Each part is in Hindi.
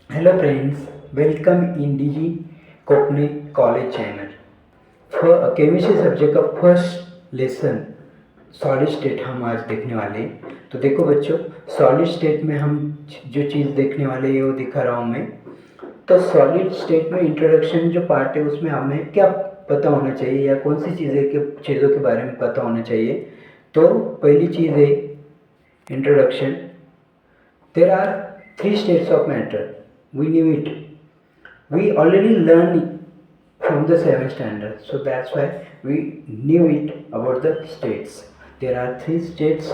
Hello friends, welcome in DG Cockney College channel. For a chemistry subject का फर्स्ट लेसन सॉलिड स्टेट हम आज देखने वाले हैं। तो देखो बच्चों, सॉलिड स्टेट में हम जो चीज़ देखने वाले हैं वो दिखा रहा हूँ मैं। तो सॉलिड स्टेट में इंट्रोडक्शन जो पार्ट है उसमें हमें क्या पता होना चाहिए या कौन सी चीज़ों के बारे में पता होना चाहिए। तो पहली चीज़ है introduction. There are three states of matter. We knew it. We already learned from the 7th standard. So that's why we knew it about the states. There are three states: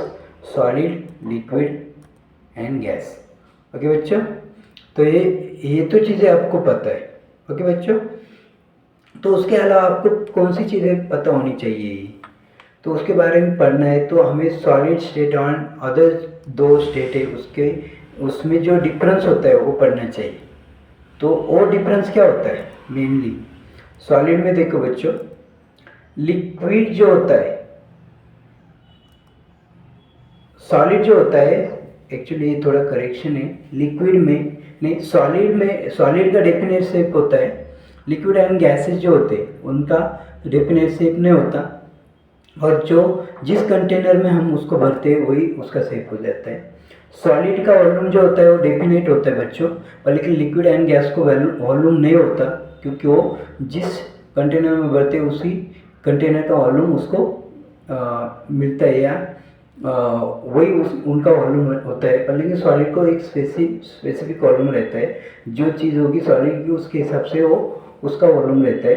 solid, liquid and gas. Okay बच्चों, तो ये तो चीज़ें आपको पता है। ओके बच्चों, तो उसके अलावा आपको कौन सी चीज़ें पता होनी चाहिए, तो उसके बारे में पढ़ना है। तो हमें सॉलिड स्टेट और अदर दो स्टेट है उसके उसमें जो डिफरेंस होता है वो पढ़ना चाहिए। तो वो डिफरेंस क्या होता है मेनली सॉलिड में? देखो बच्चों, लिक्विड जो होता है, सॉलिड जो होता है, एक्चुअली ये थोड़ा करेक्शन है, लिक्विड में नहीं, सॉलिड का डेफिनेट शेप होता है। लिक्विड एंड गैसेस जो होते हैं उनका डेफिनेट शेप नहीं होता, और जो जिस कंटेनर में हम उसको भरते हैं वही उसका शेप हो जाता है। सॉलिड का वॉल्यूम जो होता है वो डेफिनेट होता है बच्चों, और लेकिन लिक्विड एंड गैस को वॉल्यूम नहीं होता, क्योंकि वो जिस कंटेनर में भरते हैं उसी कंटेनर का वॉल्यूम उसको मिलता है, या वही उनका वॉल्यूम होता है। पर लेकिन सॉलिड को एक स्पेसिफिक वॉल्यूम रहता है, जो चीज़ होगी सॉलिड की उसके हिसाब से वो उसका वॉल्यूम रहता है।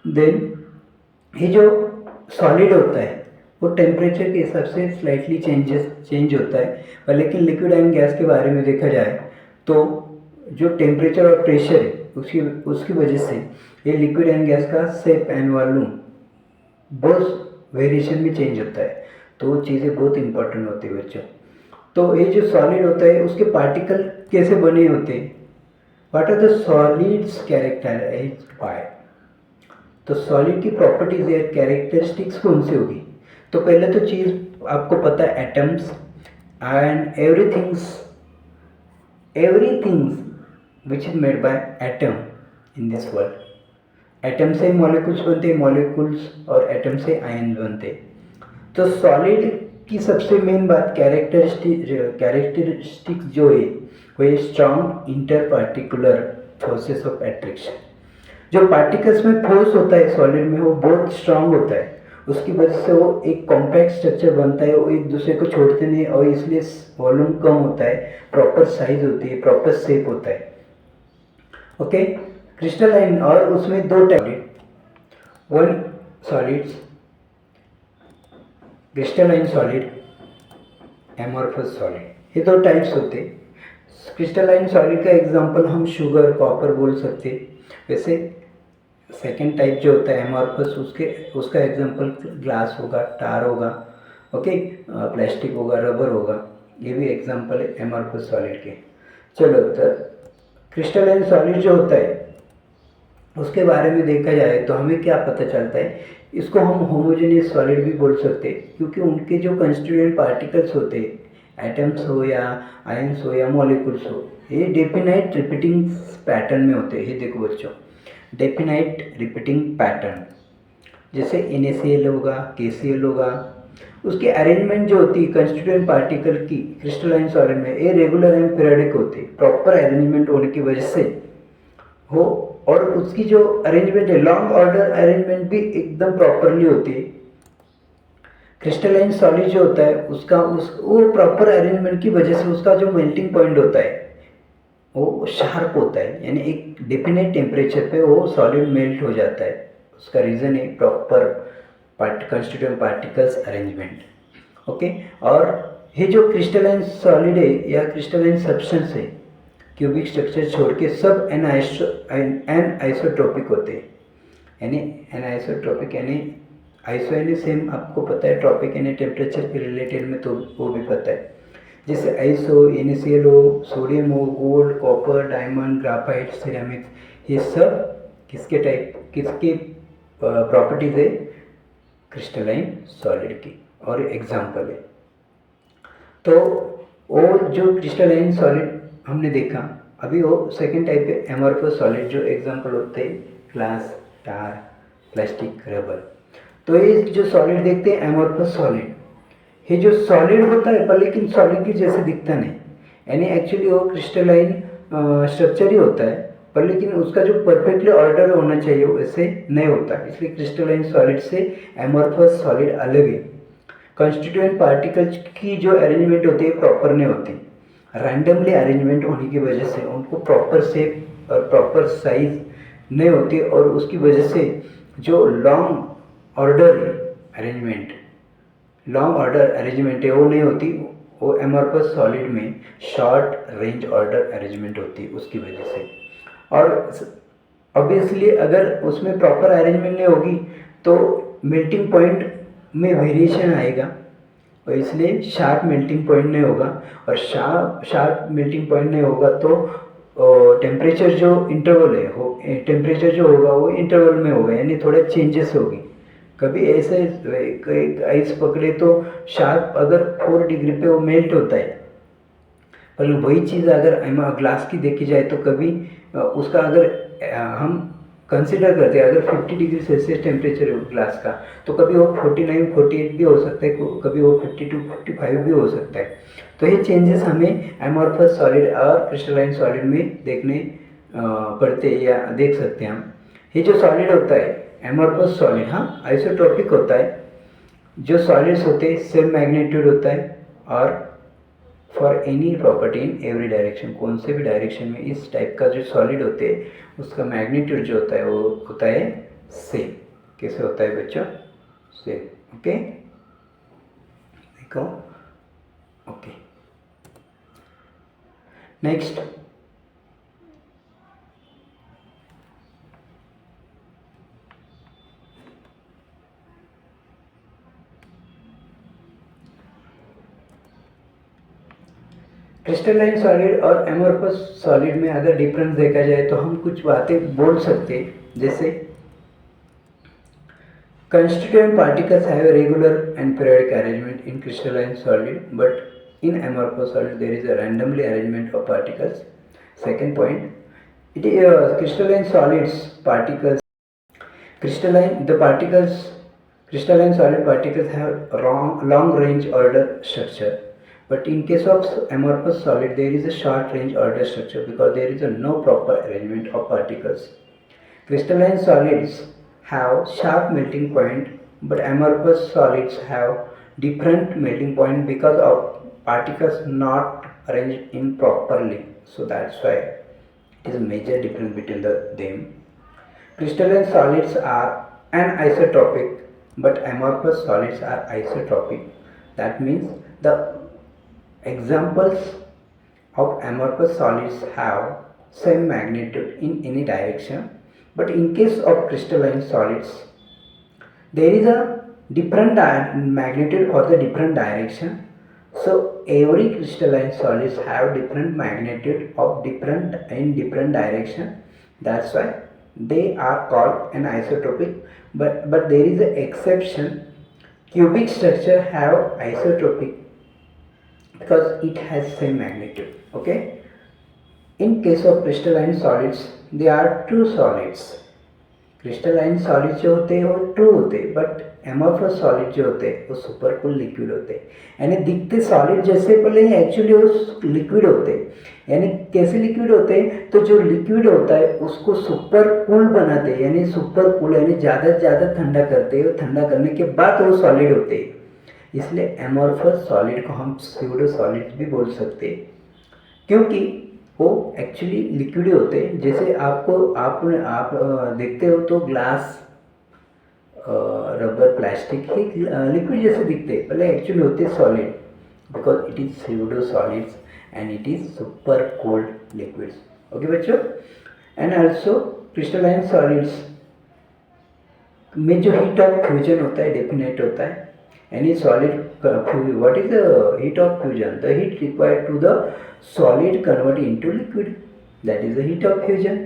देन ये जो सॉलिड होता है वो टेम्परेचर के हिसाब से स्लाइटली चेंज होता है, पर लेकिन लिक्विड एंड गैस के बारे में देखा जाए तो जो टेम्परेचर और प्रेशर है उसकी वजह से ये लिक्विड एंड गैस का शेप एंड वॉल्यूम बहुत वेरिएशन में चेंज होता है। तो वो चीज़ें बहुत इंपॉर्टेंट होती है बच्चों। तो ये जो सॉलिड होता है उसके पार्टिकल कैसे बने होते हैं, what are the solids characterised by. तो सॉलिड की प्रॉपर्टीज या कैरेक्टरिस्टिक्स कौन सी होगी? तो पहले तो चीज़ आपको पता है, atoms and everything's which is made by atom in this world. Atom से मॉलिक्यूल्स बनते हैं, मॉलिक्यूल्स और एटम से आयन बनते हैं। तो सॉलिड की सबसे मेन बात कैरेक्टरिस्टिक्स जो है वो है strong inter particular forces of attraction. जो पार्टिकल्स में फोर्स होता है सॉलिड में वो बहुत स्ट्रांग होता है, उसकी वजह से वो एक कॉम्पैक्ट स्ट्रक्चर बनता है, वो एक दूसरे को छोड़ते नहीं, और इसलिए वॉल्यूम कम होता है, प्रॉपर साइज होती है, प्रॉपर शेप होता है। ओके, क्रिस्टलाइन, और उसमें दो type, one solids crystalline solid, amorphous solid, ये दो टाइप्स होते हैं। क्रिस्टलाइन सॉलिड का एग्जांपल हम शुगर, कॉपर बोल सकते हैं। वैसे सेकेंड टाइप जो होता है एमॉर्फस, उसका एग्जांपल ग्लास होगा, टार होगा, ओके, प्लास्टिक होगा, रबर होगा, ये भी एग्जांपल है एमॉर्फस सॉलिड के। चलो, तो क्रिस्टलाइन सॉलिड जो होता है उसके बारे में देखा जाए तो हमें क्या पता चलता है, इसको हम होमोजेनियस सॉलिड भी बोल सकते हैं, क्योंकि उनके जो कंस्टिट्यूएंट पार्टिकल्स होते हैं, एटम्स हो या आयंस हो या मॉलिक्यूल्स हो, ये डेफिनाइट रिपीटिंग पैटर्न में होते हैं। ये देखो बच्चों, डेफिनाइट रिपीटिंग पैटर्न, जैसे NaCl होगा, KCl होगा, उसकी अरेंजमेंट जो होती है कंस्टिट्यूएंट पार्टिकल की क्रिस्टलाइन सॉलिड में, ये रेगुलर एंड पीरियडिक होती है, प्रॉपर अरेंजमेंट होने की वजह से हो, और उसकी जो अरेंजमेंट है, लॉन्ग ऑर्डर अरेंजमेंट भी एकदम प्रॉपरली होती है। क्रिस्टलाइन सॉलिड जो होता है वो प्रॉपर अरेंजमेंट की वजह से उसका जो मेल्टिंग पॉइंट होता है वो शार्प होता है, यानी एक डेफिनेट टेम्परेचर पे वो सॉलिड मेल्ट हो जाता है। उसका रीज़न है proper constituent particles arrangement. Okay, और ये जो क्रिस्टलाइन सॉलिड है या क्रिस्टलाइन सब्सटेंस है, क्यूबिक स्ट्रक्चर छोड़ के सब एन आइसोट्रोपिक होते हैं, यानी एन आइसोट्रोपिक यानी आइसो यानी सेम, आपको पता है, ट्रॉपिक यानी टेम्परेचर के रिलेटेड में तो वो भी पता है, जैसे आइसो, NaCl हो, सोडियम हो, gold, copper, diamond, graphite, ceramic, ये सब किसके प्रॉपर्टीज है? क्रिस्टलाइन सॉलिड की, और एग्जाम्पल है। तो वो जो क्रिस्टलाइन सॉलिड हमने देखा, अभी वो सेकेंड टाइप है एमॉर्फस सॉलिड, जो एग्जांपल होते हैं ग्लास, टार, प्लास्टिक, रबर। तो ये जो सॉलिड देखते हैं एमॉर्फस सॉलिड, ये जो सॉलिड होता है पर लेकिन सॉलिड की जैसे दिखता नहीं, यानी एक्चुअली वो क्रिस्टलाइन स्ट्रक्चर ही होता है, पर लेकिन उसका जो परफेक्टली ऑर्डर होना चाहिए वैसे नहीं होता, इसलिए क्रिस्टलाइन सॉलिड से एमॉर्फस सॉलिड अलग है। कॉन्स्टिट्यूएंट पार्टिकल्स की जो अरेंजमेंट होती है प्रॉपर नहीं होती, रैंडमली अरेंजमेंट होने की वजह से उनको प्रॉपर शेप और प्रॉपर साइज नहीं होती, और उसकी वजह से जो लॉन्ग ऑर्डर अरेंजमेंट है वो नहीं होती, वो एमॉर्फस सॉलिड में शॉर्ट रेंज ऑर्डर अरेंजमेंट होती है उसकी वजह से। और ऑब्वियसली अगर उसमें प्रॉपर अरेंजमेंट नहीं होगी तो मेल्टिंग पॉइंट में वेरिएशन आएगा, और इसलिए शार्प मेल्टिंग पॉइंट नहीं होगा, और शार्प मेल्टिंग पॉइंट नहीं होगा तो टेम्परेचर जो इंटरवल है हो टेम्परेचर जो होगा वो इंटरवल में होगा, यानी थोड़े चेंजेस होगी। कभी ऐसे आइस पकड़े तो शार्प अगर 4 डिग्री पे वो मेल्ट होता है, पर वही चीज़ अगर ग्लास की देखी जाए तो कभी उसका अगर हम कंसिडर करते हैं, अगर 50 डिग्री सेल्सियस टेम्परेचर है ग्लास का, तो कभी वो 49 48 भी हो सकता है, कभी वो 52 55 भी हो सकता है। तो ये चेंजेस हमें एमॉर्फस सॉलिड और क्रिस्टलाइन सॉलिड में देखने पड़ते हैं या देख सकते हैं हम। ये जो सॉलिड होता है एमॉर्फस सॉलिड, हाँ आइसोट्रोपिक होता है। जो सॉलिड्स होते हैं सेम मैग्नीट्यूड होता है, और for any property in every direction, कौन से भी डायरेक्शन में इस टाइप का जो सॉलिड होते हैं उसका मैग्नीट्यूड जो होता है वो होता है सेम। कैसे होता है बच्चों? सेम। ओके, देखो। ओके, नेक्स्ट क्रिस्टलाइन सॉलिड और एमॉर्फस सॉलिड में अगर डिफरेंस देखा जाए तो हम कुछ बातें बोल सकते हैं, जैसे constituent particles have a regular and periodic arrangement in crystalline solid, but in amorphous solid there is a randomly arrangement of particles. Second point, it is crystalline solids particles. Crystalline solid particles have long range order structure, but in case of amorphous solid there is a short range order structure because there is a no proper arrangement of particles. Crystalline solids have sharp melting point, but amorphous solids have different melting point because of particles not arranged in properly. So that's why it is a major difference between them. Crystalline solids are anisotropic, but amorphous solids are isotropic. That means the examples of amorphous solids have same magnitude in any direction, but in case of crystalline solids there is a different magnitude for the different direction. So every crystalline solids have different magnitude of different direction. That's why they are called anisotropic. But there is an exception. Cubic structure have isotropic because it has same magnitude. Okay. In case of crystalline solids, they are true solids. Crystalline solid जो होते हैं वो ट्रू होते हैं, बट एमॉर्फस सॉलिड जो होते हैं वो सुपर कूल लिक्विड होते हैं, यानी दिखते सॉलिड जैसे पर लेकिन एक्चुअली वो लिक्विड होते हैं। यानी कैसे लिक्विड होते हैं? तो जो लिक्विड होता है उसको सुपर कूल बनाते हैं, यानी सुपर कूल यानी ज़्यादा से ज़्यादा ठंडा करते हैं, ठंडा करने के बाद वो सॉलिड होते हैं। इसलिए एमॉर्फस सॉलिड को हम स्यूडो सॉलिड भी बोल सकते हैं, क्योंकि वो एक्चुअली लिक्विड होते हैं। जैसे आप देखते हो तो ग्लास, रबर, प्लास्टिक ही लिक्विड जैसे दिखते हैं, पहले एक्चुअली होते solid, because it is pseudo solids and it is super cold liquids. Okay बच्चों, एंड ऑल्सो क्रिस्टलाइन सॉलिड्स में जो हीट ऑफ फ्यूजन होता है डेफिनेट होता है, यानी solid what is the heat of fusion? The heat required to the solid convert into liquid, that is the heat of fusion.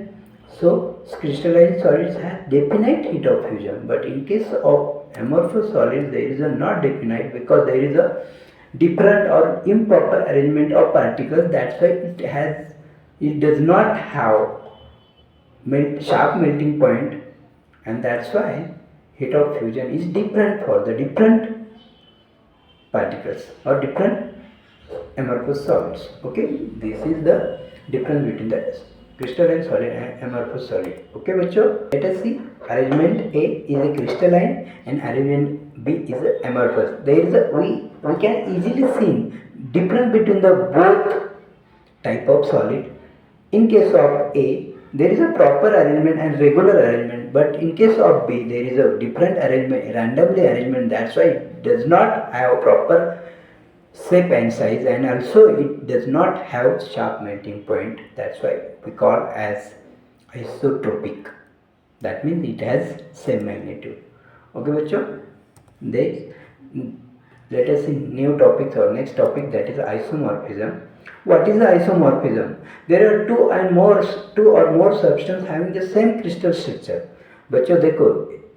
So crystalline solids have definite heat of fusion, but in case of amorphous solids there is a not definite because there is a different or improper arrangement of particles. That's why it has it does not have sharp melting point, and that's why heat of fusion is different for the different particles or different amorphous solids. Okay, this is the difference between the crystalline solid and amorphous solid. Okay बच्चों, let us see. Arrangement A is a crystalline and arrangement B is a amorphous. There is a we can easily see difference between the both type of solid. In case of A, there is a proper arrangement and regular arrangement, but in case of B, there is a different arrangement, randomly arrangement. That's why it does not have proper shape and size, and also it does not have sharp melting point. That's why we call as isotropic. That means it has same magnitude. Okay बच्चों, let us see new topics or next topic, that is isomorphism. What is the isomorphism? There are two or more substances having the same crystal structure. बच्चों देखो,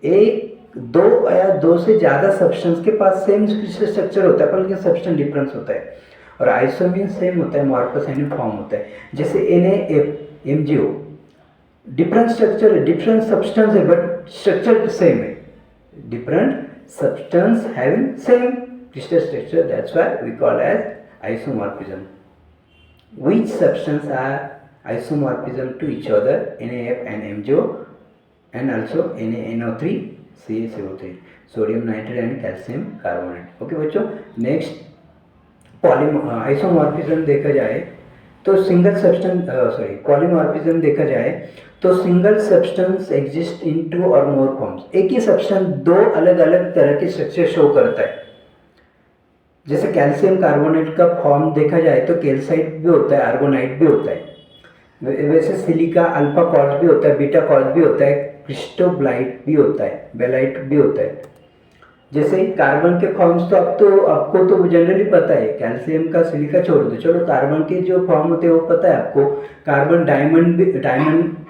एक दो या दो से ज़्यादा सब्सटेंस के पास सेम क्रिस्टल स्ट्रक्चर होता है पर लेकिन सब्सटेंस डिफरेंस होता है, और आइसो मीन्स सेम होता है, मॉर्फस यानी फॉर्म होता है. जैसे NaMgO डिफरेंट स्ट्रक्चर है, डिफरेंट सब्सटेंस है बट स्ट्रक्चर सेम है. Different substance having same crystal structure, that's why we call as isomorphism. Which substances are isomorphism to each other? NaF and MgO, and also NaNO3, CaCO3, sodium nitrate and calcium carbonate. Okay बच्चों, नेक्स्ट आइसोमॉर्फिज्म देखा जाए तो सिंगल सब्सटेंस पॉलीमॉर्फिज्म देखा जाए तो single substance exist in two और मोर फॉर्म्स. एक ही सब्सटेंस दो अलग अलग तरह के स्ट्रक्चर शो करता है. जैसे कैल्शियम कार्बोनेट का फॉर्म देखा जाए तो कैल्साइट भी होता है, आर्गोनाइट भी होता है. वैसे सिलिका अल्फा क्वार्ट्ज भी होता है, बीटा क्वार्ट्ज भी होता है, क्रिस्टोब्लाइट भी होता है, बेलाइट भी होता है. जैसे कार्बन के फॉर्म्स तो आपको तो जनरली पता है, कैल्शियम का सिलिका छोड़ दो, चलो कार्बन के जो फॉर्म होते हैं वो पता है आपको. कार्बन डायमंड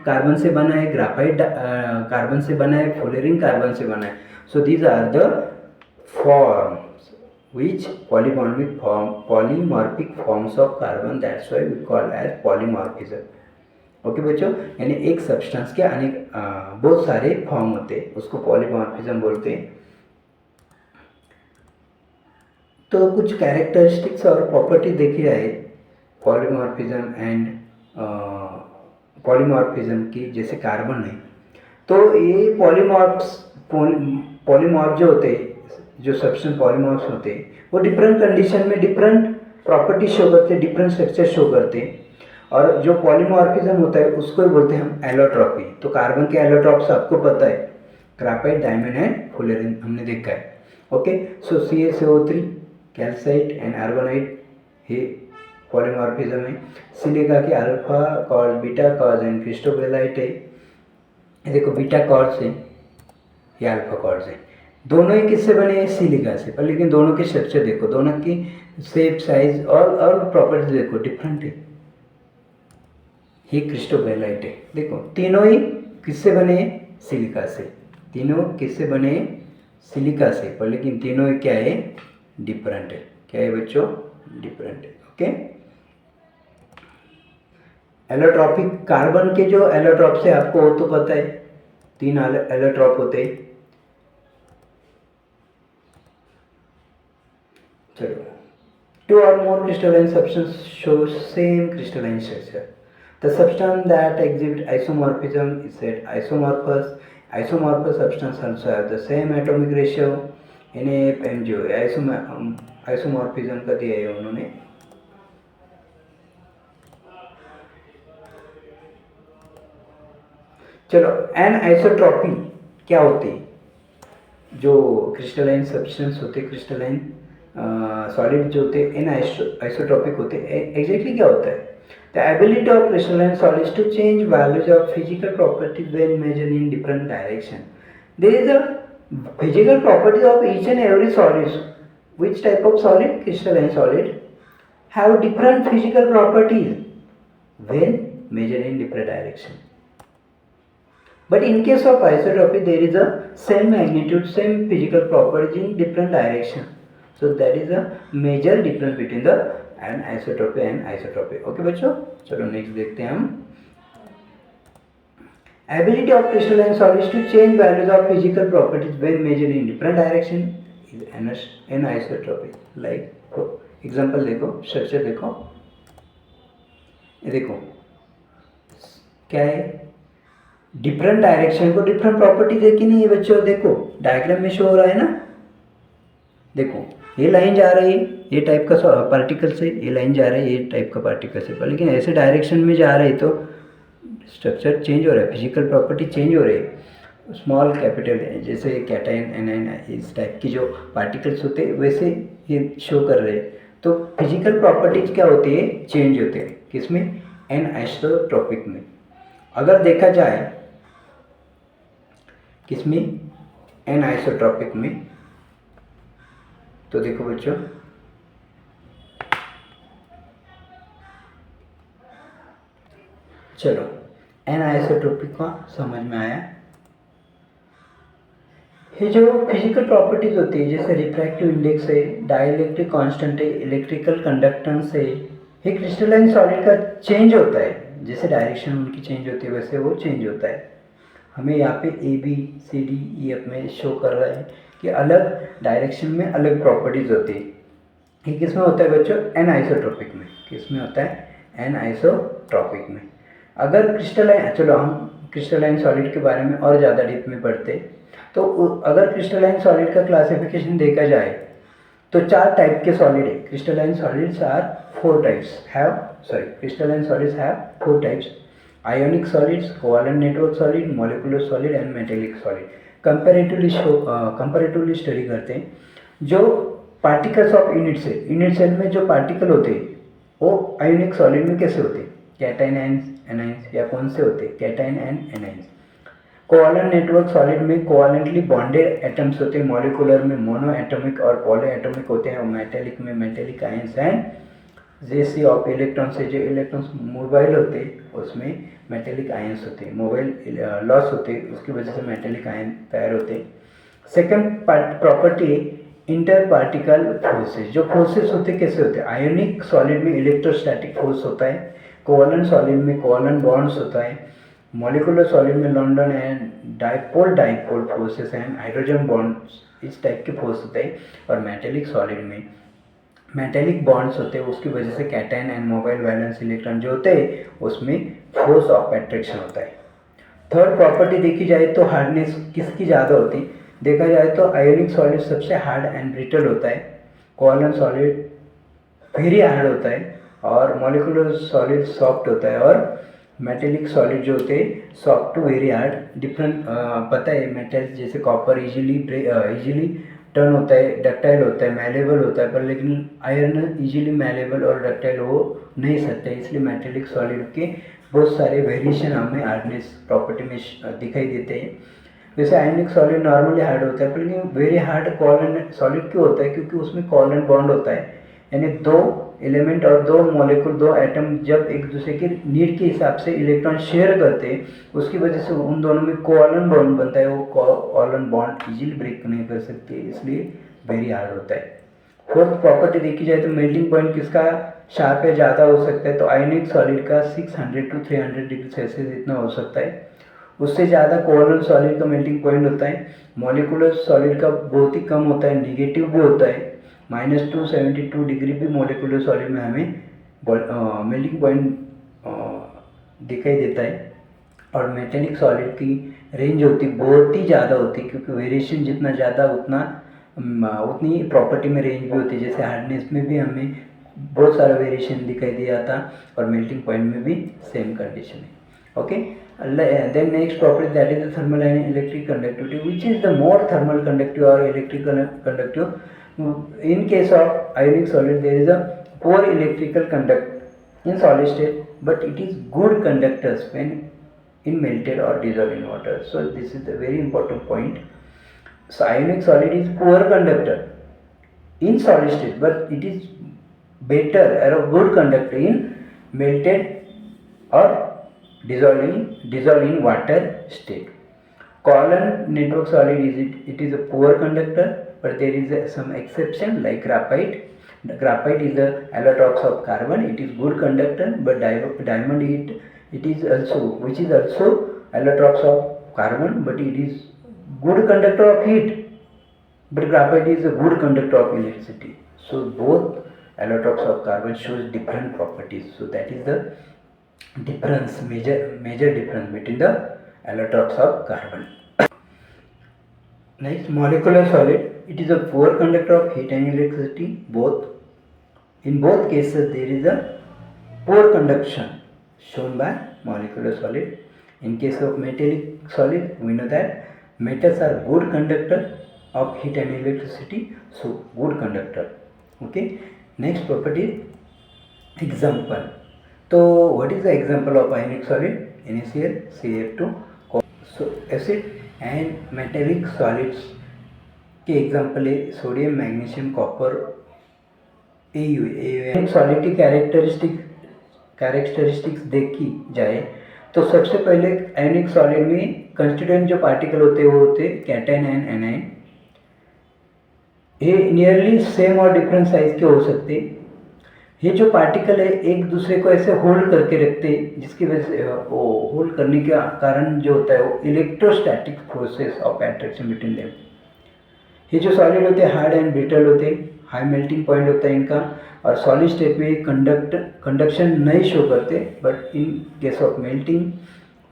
कार्बन से बना है, ग्राफाइट कार्बन से बना है, फ्लोरीन कार्बन से बना है. So these are the forms which polymorphic forms of carbon, that's why we call as polymorphism. Okay बच्चों, यानी एक सब्सटेंस के अनेक बहुत सारे फॉर्म होते हैं, उसको पॉलीमॉर्फिज्म बोलते हैं. तो कुछ कैरेक्टरिस्टिक्स और प्रॉपर्टी देखी जाए पॉलीमॉर्फिज्म की. जैसे कार्बन है तो ये पॉलीमॉर्फ जो होते हैं, जो सब्सटेंस पॉलीमॉर्फ्स होते हैं वो डिफरेंट कंडीशन में डिफरेंट प्रॉपर्टी शो करते हैं, डिफरेंट स्ट्रक्चर शो करते हैं. और जो पॉलीमॉर्फिज्म होता है उसको ही बोलते हैं हम एलोट्रॉपी. तो कार्बन के एलोट्रॉप्स आपको पता है, ग्राफाइट, डायमंड एंड फ्लोरीन हमने देखा है. Okay, so CaCO3, calcite and aragonite ये पॉलीमॉर्फिज्म है. सिलिका के alpha quartz, beta quartz and cristobalite है. देखो बीटा कॉर्ड है या अल्फा कॉर्ड है, दोनों ही किससे बने हैं? सिलिका से. पर लेकिन दोनों के स्ट्रक्चर देखो, दोनों की शेप, साइज और प्रॉपर्टीज देखो डिफरेंट है. ये क्रिस्टोबेलाइट है. देखो तीनों ही किससे बने हैं? सिलिका से. तीनों किससे बने हैं? सिलिका से. पर लेकिन तीनों ही क्या है? डिफरेंट है. क्या है बच्चों? डिफरेंट है. ओके, एलोट्रॉपिक कार्बन के जो एलोट्रॉप से आपको वो तो पता है, 3 एलोट्रॉप होते हैं. चलो, 2 or more crystalline substances show same crystalline structure. The substance that exhibit isomorphism is said isomorphous. Isomorphous substances also have the same atomic ratio. NaF, MgO. Isomorphism का दिया है उन्होंने. चलो, एनआइसोट्रॉपी क्या होती है? जो क्रिस्टलाइन सब्सटेंस होते, क्रिस्टलाइन सॉलिड जो होते हैं एनआइसोट्रॉपिक होते हैं. एग्जैक्टली क्या होता है? The ability of crystalline solids to change values of physical properties when measured in different direction. There is a physical property of each and every solid. Which type of solid? Crystalline solid have different physical properties when measured in different direction. But in case of isotropy, there is a same magnitude, same physical properties in different direction. So that is a major difference between the anisotropy anisotropy. Okay बच्चों, चलो नेक्स्ट देखते हैं हम। Ability of crystalline solids to change values of physical properties when measured in different direction is anisotropy. Like example देखो, स्ट्रक्चर देखो, ये देखो क्या है, डिफरेंट डायरेक्शन को डिफरेंट प्रॉपर्टीज है कि नहीं बच्चों? देखो डायग्राम में शो हो रहा है ना, देखो ये लाइन जा रही है ये टाइप का पार्टिकल से, ये लाइन जा रहा है ये टाइप का पार्टिकल से, पर लेकिन ऐसे डायरेक्शन में जा रहे तो स्ट्रक्चर चेंज हो रहा है, फिजिकल प्रॉपर्टी चेंज हो रही है। स्मॉल कैपिटल जैसे कैटाइन एनाइन इस टाइप की जो पार्टिकल्स होते हैं वैसे ये शो कर रहे हैं। तो फिजिकल प्रॉपर्टीज क्या होती है? चेंज होते हैं। किसमें? एन आइसोट्रॉपिक में। अगर देखा जाए किसमें? एन आइसोट्रॉपिक में। तो देखो बच्चों, चलो एन आइसोट्रॉपिक का समझ में आया। ये जो फिजिकल प्रॉपर्टीज होती है जैसे रिफ्रैक्टिव इंडेक्स है, डाइलेक्ट्रिक कांस्टेंट है, इलेक्ट्रिकल कंडक्टेंस है, ये क्रिस्टलाइन सॉलिड का चेंज होता है। जैसे डायरेक्शन उनकी चेंज होती है वैसे वो चेंज होता है। हमें यहाँ पे A B C D E F में शो कर रहा है कि अलग डायरेक्शन में अलग प्रॉपर्टीज होती है। ये किसमें होता है बच्चों? एन आइसोट्रॉपिक में। किसमें होता है? एन आइसोट्रॉपिक में। अगर क्रिस्टलाइन, चलो हम क्रिस्टलाइन सॉलिड के बारे में और ज़्यादा डीप में पढ़ते, तो अगर क्रिस्टलाइन सॉलिड का क्लासिफिकेशन देखा जाए तो 4 टाइप के सॉलिड है। Crystalline solids are 4 types crystalline solids have 4 types: ionic solids, covalent network solid, molecular solid and metallic solid. Comparatively study करते हैं जो पार्टिकल्स ऑफ यूनिट सेल में जो पार्टिकल होते हैं वो आयोनिक सॉलिड में कैसे होते हैं? कैटाइन एंड एनाइंस, या कौन से होते हैं? Cations and anions. Covalent network solid में कोवैलेंटली बॉन्डेड एटम्स होते हैं, मॉलिक्यूलर में मोनो एटॉमिक और पॉली एटॉमिक होते हैं, और मेटेलिक में metallic ions and sea of electron से जो इलेक्ट्रॉन्स मोबाइल होते हैं उसमें मेटेलिक आयंस होते हैं, मोबाइल लॉस होते हैं, उसकी वजह से मेटेलिक आयन तैयार होते हैं। Second property inter particle forces. जो फोर्सेस होते कैसे होते हैं? आयोनिक सॉलिड में इलेक्ट्रोस्टैटिक फोर्स होता है, कोवैलेंट सॉलिड में कोवैलेंट बॉन्ड्स होता है, मॉलिक्यूलर सॉलिड में London and dipole forces and hydrogen bonds इस टाइप के फोर्स होते हैं, और मेटेलिक सॉलिड में मेटेलिक बॉन्ड्स होते हैं, उसकी वजह से cation and mobile valence electron जो होते हैं उसमें फोर्स ऑफ अट्रैक्शन होता है। थर्ड प्रॉपर्टी देखी जाए तो हार्डनेस किसकी ज़्यादा होती है? देखा जाए तो आयोनिक सॉलिड सबसे हार्ड एंड ब्रिटल होता है, कोवैलेंट सॉलिड वेरी हार्ड होता है, और मॉलिक्यूलर सॉलिड सॉफ्ट होता है, और मेटेलिक सॉलिड जो होते हैं soft to very hard. Different पता है, मेटल जैसे कॉपर इजीली टर्न होता है, डक्टाइल होता है, मैलेबल होता है, पर लेकिन आयरन इजीली मैलेबल और डक्टाइल हो नहीं सकता, इसलिए मेटेलिक सॉलिड के बहुत सारे वेरिएशन हमें हार्डनेस प्रॉपर्टी में दिखाई देते हैं। वैसे आयनिक सॉलिड नॉर्मली हार्ड होता है, पर लेकिन वेरी हार्ड कोवैलेंट सॉलिड क्यों होता है? क्योंकि उसमें कोवैलेंट बॉन्ड होता है, यानी 2 एलिमेंट और 2 मॉलिक्यूल 2 एटम जब एक दूसरे के नीड के हिसाब से इलेक्ट्रॉन शेयर करते हैं उसकी वजह से उन दोनों में कोवैलेंट बॉन्ड बनता है, वो कोवैलेंट बॉन्ड इजीली ब्रेक नहीं कर सकते, इसलिए वेरी हार्ड होता है। फोर्थ प्रॉपर्टी देखी जाए तो मेल्टिंग पॉइंट किसका शार्प है, ज़्यादा हो सकता है? तो आयोनिक सॉलिड का 600 to 300 डिग्री सेल्सियस इतना हो सकता है, उससे ज़्यादा कोवैलेंट सॉलिड का मेल्टिंग पॉइंट होता है। मॉलिक्यूलर सॉलिड का बहुत ही कम होता है, निगेटिव भी होता है, -272 डिग्री भी मॉलिक्यूलर सॉलिड में हमें मेल्टिंग पॉइंट दिखाई देता है। और मेटेलिक सॉलिड की रेंज होती बहुत ही ज़्यादा होती है, क्योंकि वेरिएशन जितना ज़्यादा उतनी प्रॉपर्टी में रेंज भी होती है। जैसे हार्डनेस में भी हमें बहुत सारा वेरिएशन दिखाई दिया था, और मेल्टिंग पॉइंट में भी सेम कंडीशन है। Okay, then next property, that is the thermal and electric conductivity, which is the more thermal conductive or electrical conductive. In case of ionic solid, there is a poor electrical conduct in solid state, but it is good conductors when in melted or dissolved in water. So this is the very important point. So ionic solid is poor conductor in solid state, but it is better or a good conductor in melted or dissolved in water state. Covalent network solid it is a poor conductor, but there is some exception like graphite. Graphite is the allotrope of carbon. It is good conductor, but diamond it is also, which is also allotropes of carbon, but it is good conductor of heat. But graphite is a good conductor of electricity. So both allotropes of carbon shows different properties. So that is the difference, major difference between the allotropes of carbon. Next, molecular solid. It is a poor conductor of heat and electricity. In both cases, there is a poor conduction shown by molecular solid. In case of metallic solid, we know that metals are good conductor of heat and electricity, so good conductor. Okay. Next property, example. So what is the example of ionic solid? NaCl, CF2. So acid and metallic solids के एग्जाम्पल है sodium, magnesium, copper, AU। Solid की कैरेक्टरिस्टिक्स देखी जाए तो सबसे पहले आयनिक सॉलिड में कंस्टिट्यूएंट जो पार्टिकल होते हैं वो होते कैटायन एंड एनायन। ये नियरली सेम और डिफरेंट साइज के हो सकते। ये जो पार्टिकल है एक दूसरे को ऐसे होल्ड करके रखते, जिसकी वजह से वो होल्ड करने के कारण जो होता है वो electrostatic process of attraction between them. ये जो सॉलिड होते हैं हार्ड एंड ब्रिटल होते हैं, हाई मेल्टिंग पॉइंट होता है इनका, और सॉलिड स्टेट में कंडक्शन नहीं शो करते, but in case of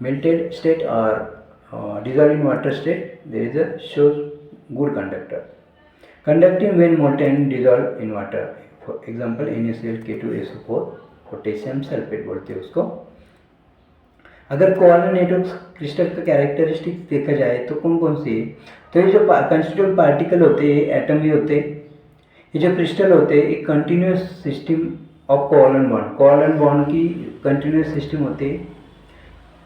melted state और dissolve in water state there is a shows good conductor. Conducting when molten and dissolve in water, for example NaCl, K2SO4, potassium sulphate बोलते हैं उसको। अगर कोवैलेंट नेटवर्क क्रिस्टल का कैरेक्टरिस्टिक्स देखा जाए तो कौन कौन सी है, तो ये जो कंस्टिट्यूएंट पार्टिकल होते हैं एटम भी होते हैं, ये जो क्रिस्टल होते हैं एक continuous system of covalent bond की कंटिन्यूस सिस्टम होते हैं,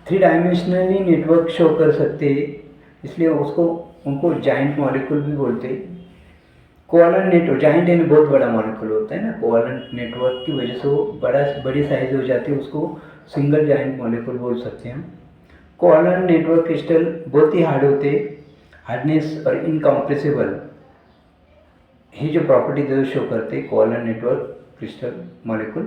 3 डायमेंशनली नेटवर्क शो कर सकते हैं, इसलिए उनको जाइंट मॉलिक्यूल भी बोलते हैं। कोवैलेंट नेटवर्क जाइंट यानी बहुत बड़ा मॉलिक्यूल होता है ना, कोवैलेंट नेटवर्क की वजह से वो बड़ी साइज हो जाती है, उसको सिंगल जाइंट मॉलिक्यूल बोल सकते हैं हम। कोवैलेंट नेटवर्क क्रिस्टल बहुत ही हार्ड होते, हार्डनेस और इनकम्प्रेसिबल, ये जो प्रॉपर्टी जो शो करते हैं covalent network crystal molecule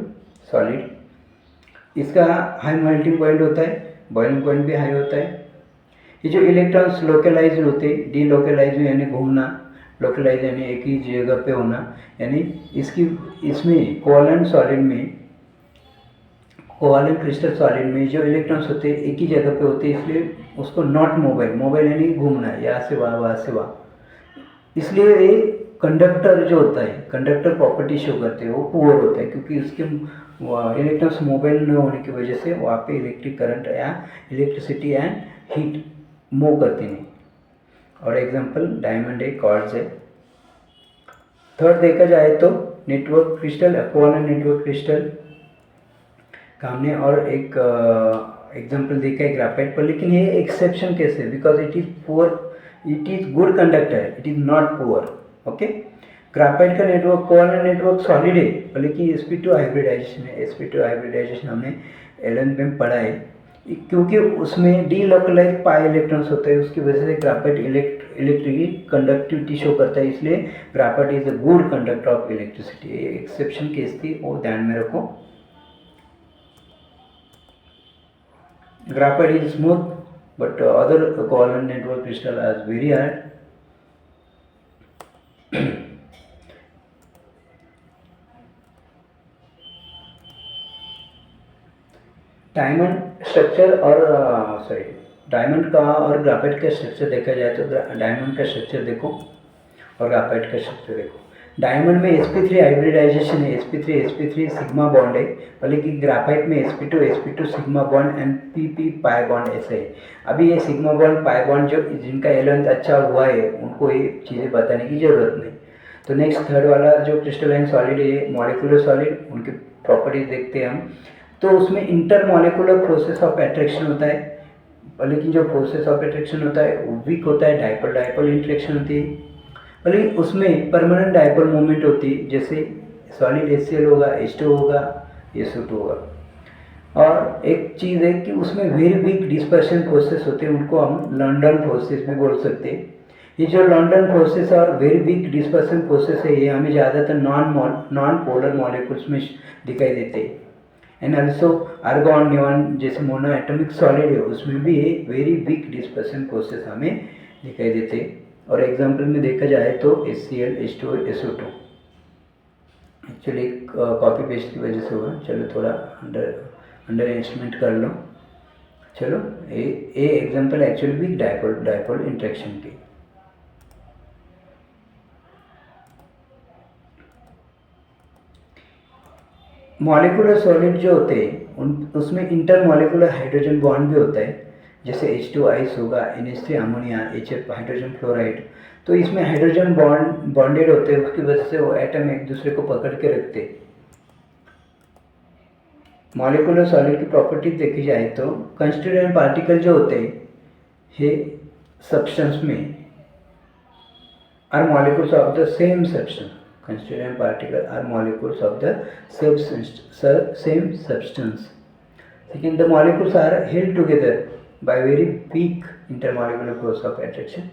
solid. इसका हाई मेल्टिंग पॉइंट होता है, बॉइलिंग पॉइंट भी हाई होता है। ये जो इलेक्ट्रॉन्स लोकलाइज होते, डीलोकलाइज यानी घूमना, लोकलाइज यानी एक ही जगह पे होना, यानी इसमें कोवैलेंट सॉलिड में, कोवैलेंट क्रिस्टल सॉलिड में जो इलेक्ट्रॉन्स होते हैं एक ही जगह पे होते हैं, इसलिए उसको नॉट मोबाइल यानी घूमना, यहाँ से वहाँ, इसलिए ये कंडक्टर जो होता है, कंडक्टर प्रॉपर्टी शो करते हैं वो पुअर होता है, क्योंकि उसके इलेक्ट्रॉन्स मोबाइल न होने की वजह से वहाँ पे इलेक्ट्रिक करंट या इलेक्ट्रिसिटी एंड हीट मूव करती नहीं। और एग्जांपल डायमंड है, क्वार्ट्ज है। थर्ड देखा जाए तो network crystal, covalent network crystal का हमने और एक एग्जांपल देखा है ग्राफाइट पर, लेकिन ये एक्सेप्शन केस है, because it is good conductor, it is not poor. Okay, graphite का नेटवर्क, कोवैलेंट नेटवर्क सॉलिड है, लेकिन sp2 हाइब्रिडाइजेशन है। sp2 हाइब्रिडाइजेशन हमने 11th में पढ़ा है, क्योंकि उसमें डीलोकलाइज पाई इलेक्ट्रॉन्स होते हैं, उसकी वजह से ग्राफाइट इलेक्ट्रिक कंडक्टिविटी शो करता है, इसलिए graphite is a good conductor of electricity. Exception case थी, वो ध्यान में रखो। Graphite is smooth, but other covalent network crystal are very hard. Diamond structure और डायमंड का और ग्राफाइट का स्ट्रक्चर देखा जाए तो डायमंड का स्ट्रक्चर देखो और ग्राफाइट का स्ट्रक्चर देखो। डायमंड में sp3 हाइब्रिडाइजेशन है, sp3 सिग्मा बॉन्ड है, भले कि ग्राफाइट में sp2 sigma bond and pp pi bond ऐसे है। अभी ये सिग्मा बॉन्ड पाई बॉन्ड जो जिनका एलेंथ अच्छा हुआ है उनको ये चीज़ें बताने की ज़रूरत नहीं। तो नेक्स्ट थर्ड वाला जो क्रिस्टलाइन सॉलिड है, मॉलिक्यूलर सॉलिड, उनकी प्रॉपर्टीज देखते हैं हम। तो उसमें inter molecular process of attraction होता है, लेकिन जो प्रोसेस ऑफ अट्रैक्शन होता है वो वीक होता है, डाइपोल इंटरेक्शन होती है, लेकिन उसमें परमानेंट डाइपोल मूवमेंट होती है, जैसे सॉलिड HCl होगा, H2 होगा, SO2 होगा। और एक चीज़ है कि उसमें वेरी वीक डिस्पर्शन प्रोसेस होते हैं, उनको हम लंडन प्रोसेस भी बोल सकते हैं। ये जो लॉन्डन फोर्सेस और वेरी वीक डिस्पर्सन फोर्सेस है, ये हमें ज़्यादातर नॉन पोलर मॉलिक्यूल्स में दिखाई देते हैं। एंड ऑल्सो आर्गॉन नियॉन जैसे मोनो एटॉमिक सॉलिड है, उसमें भी एक वेरी वीक डिस्पर्सन फोर्सेस हमें दिखाई देते हैं। और एग्जाम्पल में देखा जाए तो HCl, H2O, SO2। Actually copy paste की वजह से हुआ, चलो थोड़ा अंडर एस्टिमेट कर लो। चलो ये example actually weak dipole interaction की। मॉलिक्यूलर सॉलिड जो होते हैं उसमें इंटर मॉलिक्यूलर हाइड्रोजन बॉन्ड भी होता है, जैसे H2 आइस होगा, NH3 ammonia, HF hydrogen fluoride. तो इसमें हाइड्रोजन बॉन्डेड होते हैं, उसकी वजह से वो एटम एक दूसरे को पकड़ के रखते हैं। मॉलिक्यूलर सॉलिड की प्रॉपर्टी देखी जाए तो कंस्टिट्यूएंट पार्टिकल जो होते हैं सब्सटेंस में are molecules of the same substance. Constituent particles are molecules of the same substance. Second, the molecules are held together by very weak intermolecular force of attraction,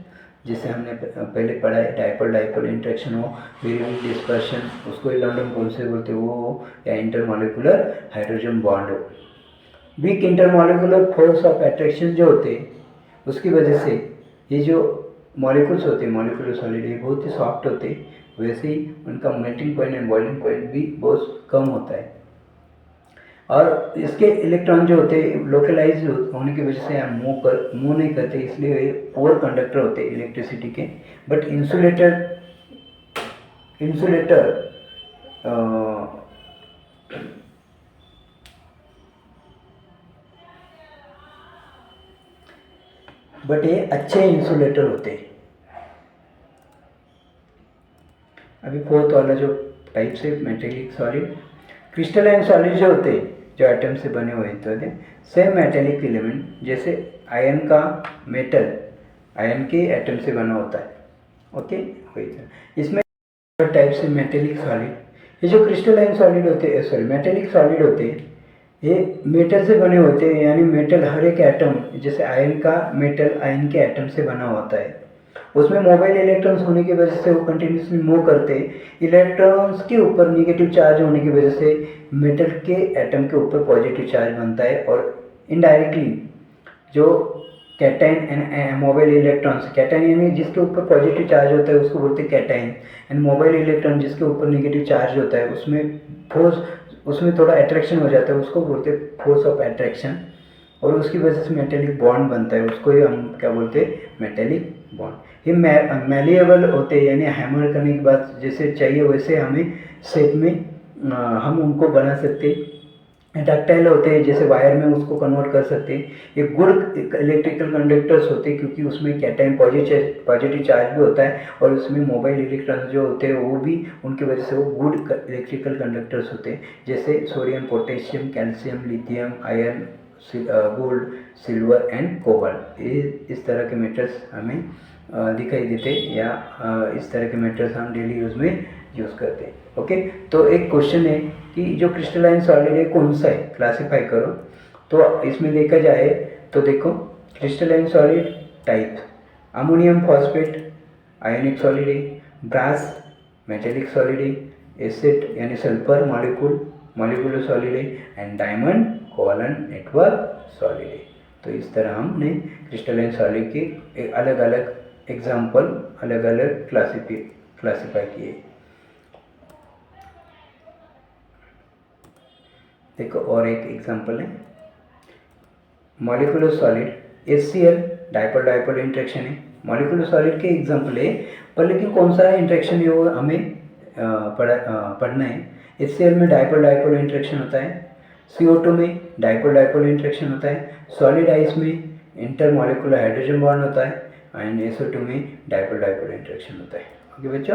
जिसे हमने पहले पढ़ा है, डाइपोल इंटरेक्शन हो, वेरी वीक डिस्पर्शन, उसको लॉन्डन पोल से बोलते हो, या इंटरमॉलिकुलर हाइड्रोजन बॉन्ड हो। Weak intermolecular force of attraction जो होते हैं, उसकी वजह से ये जो मॉलिक्यूल्स होते हैं, मॉलिक्यूलर सॉलिड, ये बहुत ही सॉफ्ट होते हैं, वैसे ही उनका melting point and boiling point भी बहुत कम होता है। और इसके इलेक्ट्रॉन जो होते हैं लोकलाइज होने की वजह से हम मूव नहीं करते, इसलिए ये पुअर कंडक्टर होते हैं इलेक्ट्रिसिटी के। बट इंसुलेटर बट ये अच्छे इंसुलेटर होते हैं। अभी फोर्थ वाला जो टाइप से मेटेलिक सॉलिड, क्रिस्टलाइन सॉलिड जो होते हैं, जो एटम से बने हुए होते हैं, सेम मेटेलिक एलिमेंट, जैसे आयन का मेटल आयन के एटम से बना होता है। ओके, वही था। इसमें टाइप से मेटेलिक सॉलिड, ये जो क्रिस्टलाइन सॉलिड होते हैं, सॉरी मेटेलिक सॉलिड होते हैं, ये मेटल से बने होते हैं, यानी मेटल हर एक एटम, जैसे आयन का मेटल आयन के एटम से बना होता है। उसमें मोबाइल इलेक्ट्रॉन्स होने की वजह से वो कंटिन्यूसली मूव करते हैं। इलेक्ट्रॉन्स के ऊपर नेगेटिव चार्ज होने की वजह से मेटल के एटम के ऊपर पॉजिटिव चार्ज बनता है, और इनडायरेक्टली जो cation and mobile electrons, cation यानी जिसके ऊपर पॉजिटिव चार्ज होता है उसको बोलते हैं कैटाइन, एंड मोबाइल इलेक्ट्रॉन जिसके ऊपर नेगेटिव चार्ज होता है उसमें थोड़ा अट्रैक्शन हो जाता है, उसको बोलते हैं फोर्स ऑफ अट्रैक्शन, और उसकी वजह से मेटेलिक बॉन्ड बनता है, उसको ही हम क्या बोलते हैं, मेटेलिक बॉन्ड। ये मैलिएबल होते हैं, यानी हैमर करने के बाद जैसे चाहिए वैसे हमें शेप में हम उनको बना सकते हैं। डक्टाइल होते हैं, जैसे वायर में उसको कन्वर्ट कर सकते हैं। ये गुड इलेक्ट्रिकल कंडक्टर्स होते हैं, क्योंकि उसमें कैटाइन पॉजिटिव चार्ज भी होता है, और उसमें मोबाइल इलेक्ट्रॉन्स जो होते हैं वो भी उनकी वजह से वो गुड इलेक्ट्रिकल कंडक्टर्स होते हैं, जैसे sodium, potassium, calcium, lithium, iron, gold, silver and cobalt. ये इस तरह के मेटल्स हमें दिखाई देते, या इस तरह के मेटल्स हम डेली यूज़ में यूज़ करते हैं। ओके, तो एक क्वेश्चन है कि जो क्रिस्टलाइन सॉलिड है कौन सा है, क्लासीफाई करो। तो इसमें देखा जाए तो देखो, crystalline solid type, ammonium phosphate ionic solid है, ब्रास मेटेलिक सॉलिड है, एसिड यानी सल्फर मॉलिक्यूलर सॉलिड है, and diamond covalent network solid है। तो इस तरह हमने क्रिस्टलाइन सॉलिड के अलग अलग एग्जाम्पल, अलग अलग क्लासीफाई किए। देखो और एक एग्जाम्पल है, molecular solid HCl, dipole interaction है, मॉलिक्यूलर सॉलिड के एग्जाम्पल है, पर लेकिन कौन सा इंटरेक्शन है वो हमें पढ़ना है। HCl में डाइपोल इंटरेक्शन होता है, CO2 में डाइपोल इंटरेक्शन होता है, सॉलिड आइस में इंटरमॉलिक्यूलर हाइड्रोजन बॉन्ड होता है, एंड SO2 में डाइपोल इंटरेक्शन होता है। ओके बच्चों।